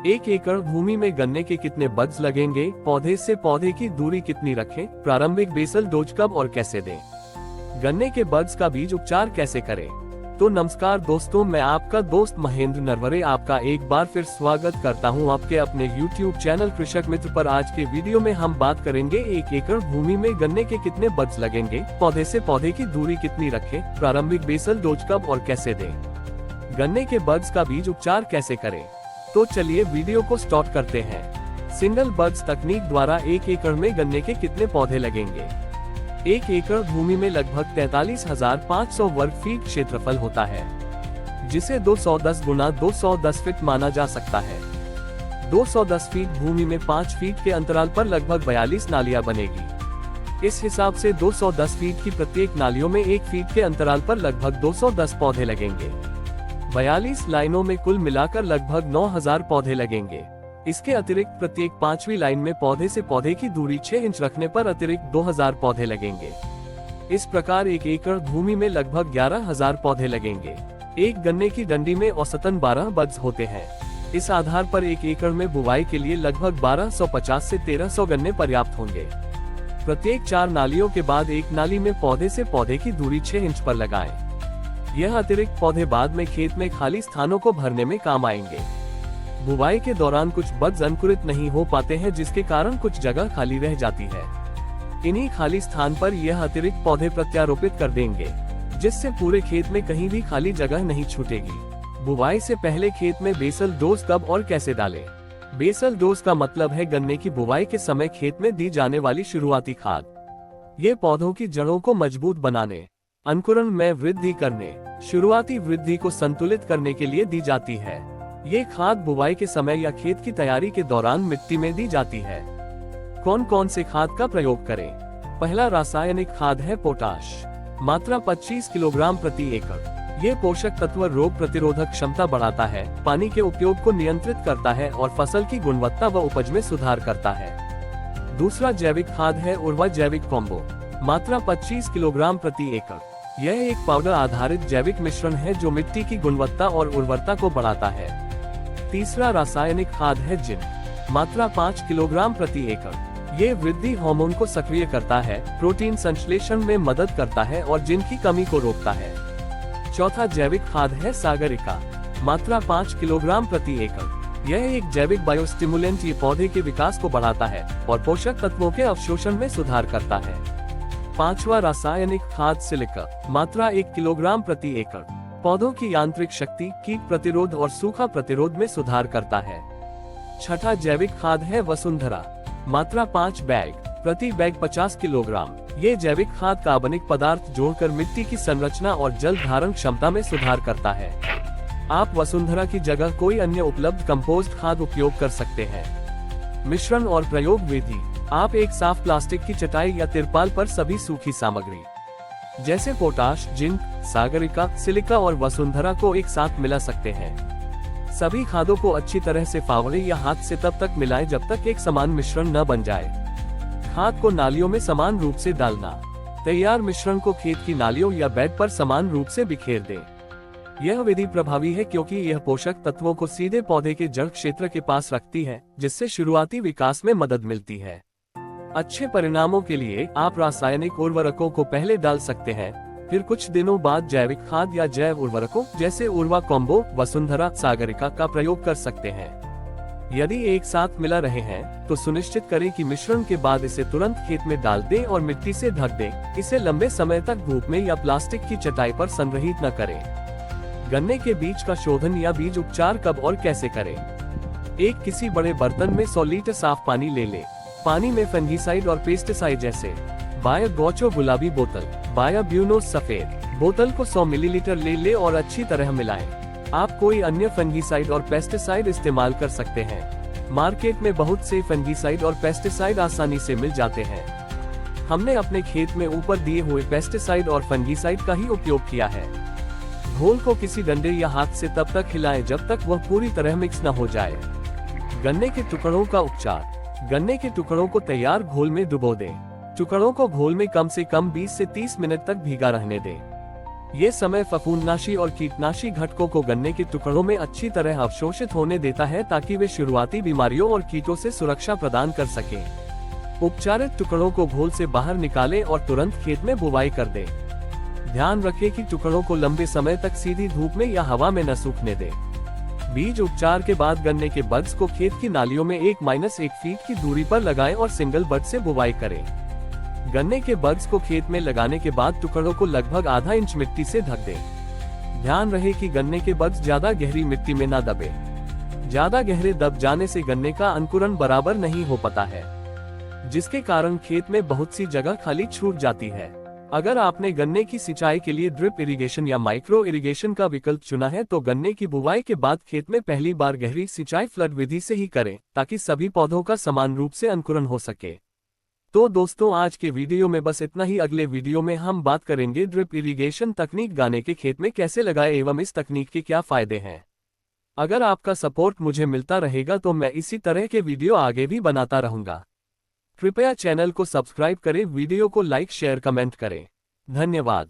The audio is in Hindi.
एक एकड़ भूमि में गन्ने के कितने बड्स लगेंगे? पौधे से पौधे की दूरी कितनी रखें? प्रारंभिक बेसल डोज कब और कैसे दें? गन्ने के बड्स का बीज उपचार कैसे करें? तो नमस्कार दोस्तों, मैं आपका दोस्त महेंद्र नरवरे आपका एक बार फिर स्वागत करता हूं आपके अपने YouTube चैनल कृषक मित्र पर। आज के वीडियो में हम बात करेंगे एक एकड़ भूमि में गन्ने के कितने बड्स लगेंगे, पौधे से पौधे की दूरी कितनी रखें, प्रारंभिक बेसल डोज कब और कैसे दें, गन्ने के बड्स का बीज उपचार कैसे करें। तो चलिए वीडियो को स्टार्ट करते हैं। सिंगल बड्स तकनीक द्वारा एक एकड़ में गन्ने के कितने पौधे लगेंगे? एक एकड़ भूमि में लगभग 43,500 वर्ग फीट क्षेत्रफल होता है, जिसे 210 गुना 210 फीट माना जा सकता है। 210 फीट भूमि में 5 फीट के अंतराल पर लगभग 42 नालियां बनेगी। इस हिसाब से 210 फीट की प्रत्येक नालियों में 1 फीट के अंतराल पर लगभग 210 पौधे लगेंगे। 42 लाइनों में कुल मिलाकर लगभग 9,000 पौधे लगेंगे। इसके अतिरिक्त प्रत्येक 5वीं लाइन में पौधे से पौधे की दूरी 6 इंच रखने पर अतिरिक्त 2,000 पौधे लगेंगे। इस प्रकार एक एकड़ भूमि में लगभग 11,000 पौधे लगेंगे। एक गन्ने की डंडी में औसतन 12 बड्स होते हैं। इस आधार पर एक एकड़ में बुवाई के लिए लगभग 1250 से 1300 गन्ने पर्याप्त होंगे। प्रत्येक 4 नालियों के बाद एक नाली में पौधे से पौधे की दूरी 6 इंच पर लगाएं। यह अतिरिक्त पौधे बाद में खेत में खाली स्थानों को भरने में काम आएंगे। बुवाई के दौरान कुछ बड्स अंकुरित नहीं हो पाते हैं, जिसके कारण कुछ जगह खाली रह जाती है। इन्हीं खाली स्थान पर यह अतिरिक्त पौधे प्रत्यारोपित कर देंगे, जिससे पूरे खेत में कहीं भी खाली जगह नहीं छूटेगी। बुवाई से पहले खेत में बेसल डोज कब और कैसे डालें? बेसल डोज का मतलब है गन्ने की बुवाई के समय खेत में दी जाने वाली शुरुआती खाद। ये पौधों की जड़ों को मजबूत बनाने, अंकुरण में वृद्धि करने, शुरुआती वृद्धि को संतुलित करने के लिए दी जाती है। ये खाद बुवाई के समय या खेत की तैयारी के दौरान मिट्टी में दी जाती है। कौन कौन से खाद का प्रयोग करें? पहला रासायनिक खाद है पोटाश, मात्रा 25 किलोग्राम प्रति एकड़। ये पोषक तत्व रोग प्रतिरोधक क्षमता बढ़ाता है, पानी के उपयोग को नियंत्रित करता है और फसल की गुणवत्ता व उपज में सुधार करता है। दूसरा जैविक खाद है उर्वरक जैविक कॉम्बो, मात्रा 25 किलोग्राम प्रति एकड़। यह एक पाउडर आधारित जैविक मिश्रण है जो मिट्टी की गुणवत्ता और उर्वरता को बढ़ाता है। तीसरा रासायनिक खाद है जिंक, मात्रा 5 किलोग्राम प्रति एकड़। ये वृद्धि हार्मोन को सक्रिय करता है, प्रोटीन संश्लेषण में मदद करता है और जिंक की कमी को रोकता है। चौथा जैविक खाद है सागरिका, मात्रा 5 किलोग्राम प्रति एकड़। यह एक जैविक बायोस्टिमुलेंट, ये पौधे के विकास को बढ़ाता है और पोषक तत्वों के अवशोषण में सुधार करता है। पांचवा रासायनिक खाद सिलिका, मात्रा 1 किलोग्राम प्रति एकड़। पौधों की यांत्रिक शक्ति, कीट प्रतिरोध और सूखा प्रतिरोध में सुधार करता है। छठा जैविक खाद है वसुंधरा, मात्रा 5 बैग प्रति बैग 50 किलोग्राम। ये जैविक खाद कार्बनिक पदार्थ जोड़कर मिट्टी की संरचना और जल धारण क्षमता में सुधार करता है। आप वसुंधरा की जगह कोई अन्य उपलब्ध कंपोस्ट खाद उपयोग कर सकते हैं। मिश्रण और प्रयोग विधि: आप एक साफ प्लास्टिक की चटाई या तिरपाल पर सभी सूखी सामग्री जैसे पोटाश, जिंक, सागरिका, सिलिका और वसुंधरा को एक साथ मिला सकते हैं। सभी खादों को अच्छी तरह से फावड़े या हाथ से तब तक मिलाएं जब तक एक समान मिश्रण न बन जाए। खाद को नालियों में समान रूप से डालना। तैयार मिश्रण को खेत की नालियों या बेड पर समान रूप से बिखेर दें। यह विधि प्रभावी है क्योंकि यह पोषक तत्वों को सीधे पौधे के जड़ क्षेत्र के पास रखती है, जिससे शुरुआती विकास में मदद मिलती है। अच्छे परिणामों के लिए आप रासायनिक उर्वरकों को पहले डाल सकते हैं, फिर कुछ दिनों बाद जैविक खाद या जैव उर्वरकों जैसे उर्वरक कॉम्बो, वसुंधरा, सागरिका का प्रयोग कर सकते हैं। यदि एक साथ मिला रहे हैं तो सुनिश्चित करें कि मिश्रण के बाद इसे तुरंत खेत में डाल दें और मिट्टी से ढक दें। इसे लंबे समय तक धूप में या प्लास्टिक की चटाई पर संग्रहित न करें। गन्ने के बीज का शोधन या बीज उपचार कब और कैसे करें? एक किसी बड़े बर्तन में 100 लीटर साफ पानी ले लें। पानी में फंगीसाइड और पेस्टिसाइड जैसे बायोगोचो गुलाबी बोतल, बायोब्यूनो सफेद बोतल को 100 मिलीलीटर ले ले और अच्छी तरह मिलाएं। आप कोई अन्य फंगीसाइड और पेस्टिसाइड इस्तेमाल कर सकते हैं। मार्केट में बहुत से फंगीसाइड और पेस्टिसाइड आसानी से मिल जाते हैं। हमने अपने खेत में ऊपर दिए हुए पेस्टिसाइड और फंगीसाइड का ही उपयोग किया है। घोल को किसी डंडे या हाथ से तब तक हिलाएं जब तक वह पूरी तरह मिक्स न हो जाए। गन्ने के टुकड़ों का उपचार: गन्ने के टुकड़ों को तैयार घोल में डुबो दें। टुकड़ों को घोल में कम से कम 20 से 30 मिनट तक भीगा रहने दें। ये समय फफूंदनाशी और कीटनाशी घटकों को गन्ने के टुकड़ों में अच्छी तरह अवशोषित होने देता है ताकि वे शुरुआती बीमारियों और कीटों से सुरक्षा प्रदान कर सकें। उपचारित टुकड़ों को घोल से बाहर निकालें और तुरंत खेत में बुवाई कर दें। ध्यान रखें कि टुकड़ों को लंबे समय तक सीधी धूप में या हवा में न सूखने दें। बीज उपचार के बाद गन्ने के बड्स को खेत की नालियों में 1-1 फीट की दूरी पर लगाएं और सिंगल बड से बुवाई करें। गन्ने के बड्स को खेत में लगाने के बाद टुकड़ों को लगभग आधा इंच मिट्टी से ढक दें। ध्यान रहे कि गन्ने के बड्स ज्यादा गहरी मिट्टी में न दबे। ज्यादा गहरे दब जाने से गन्ने का अंकुरण बराबर नहीं हो पाता है, जिसके कारण खेत में बहुत सी जगह खाली छूट जाती है। अगर आपने गन्ने की सिंचाई के लिए ड्रिप इरिगेशन या माइक्रो इरिगेशन का विकल्प चुना है तो गन्ने की बुवाई के बाद खेत में पहली बार गहरी सिंचाई फ्लड विधि से ही करें ताकि सभी पौधों का समान रूप से अंकुरण हो सके। तो दोस्तों, आज के वीडियो में बस इतना ही। अगले वीडियो में हम बात करेंगे ड्रिप इरिगेशन तकनीक गन्ने के खेत में कैसे लगाएं एवं इस तकनीक के क्या फायदे हैं। अगर आपका सपोर्ट मुझे मिलता रहेगा तो मैं इसी तरह के वीडियो आगे भी बनाता रहूंगा। कृपया चैनल को सब्सक्राइब करें, वीडियो को लाइक शेयर कमेंट करें। धन्यवाद।